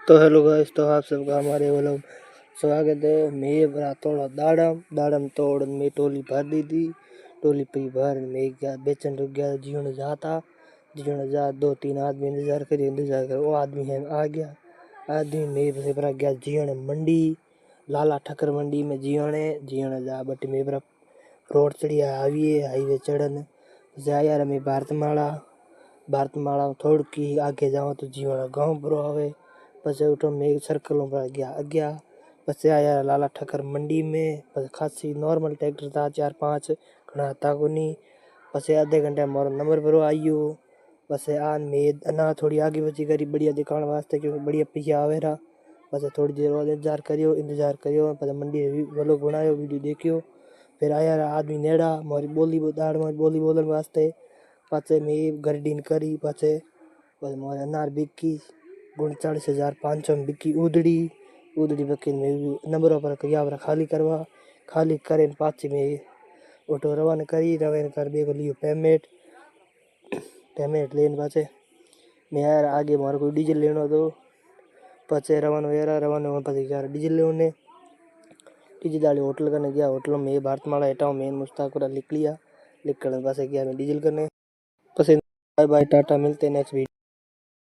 तो hello guys, तो आप सबका हमारे वो लोग स्वागत है। मैं भरा थोड़ा दाड़म दाड़म तोड़ मैं टोली भर दी थी। टोली पी भर मैं गया बेचन रुक गया। जीवन जाता जीवन जा 2-3 आदमी इंतजार कर वो आदमी है आ गया। आदमी मैं से भरा गया जीवन मंडी लाला ठक्कर मंडी में जीवन जा बट मैं भरा रोड चढ़िया हाईवे चढ़न जा यार मैं भारतमाला थोड़ की आगे जाऊँ तो जीवन गाँव बुरो आवे। पछे उठो मैं सर्कलों पर गया पछे आया लाला ठक्कर मंडी में। पछे खासी नॉर्मल ट्रैक्टर था 4-5 घना था कोनी। पछे आधे घंटे मोर नंबर पर आयो। पछे आन मैं अना थोड़ी आगे बची करी बढ़िया दिखाने वास्ते क्योंकि बढ़िया पिया आवेरा। पछे थोड़ी देर और इंतजार करियो पछे मंडी व्लॉग बनायो वीडियो देखियो। फिर आया आदमी नेड़ा मोरी बोली बोलन वास्ते। पछे मैं गर्डीन करी पछे मोरे अनार बिकी 39,500 में बिकी उदड़ी बकी नंबरों पर किया खाली करवा खाली करे पाछी में ऑटो रवाना कर बेको लियो पेमेंट लेने पाछे मैं यार आगे मारे कोई डीजल लेनो तो पछे रवाना हो पछे यार डीजल लेने डीजल वाली होटल करने गया। होटल में भारतमाला हटाओ मेन मुस्तापुरा लिख लिया। लिखने पासे गया मैं डीजल करने। पछे बाय बाय टाटा मिलते नेक्स्ट वीडियो।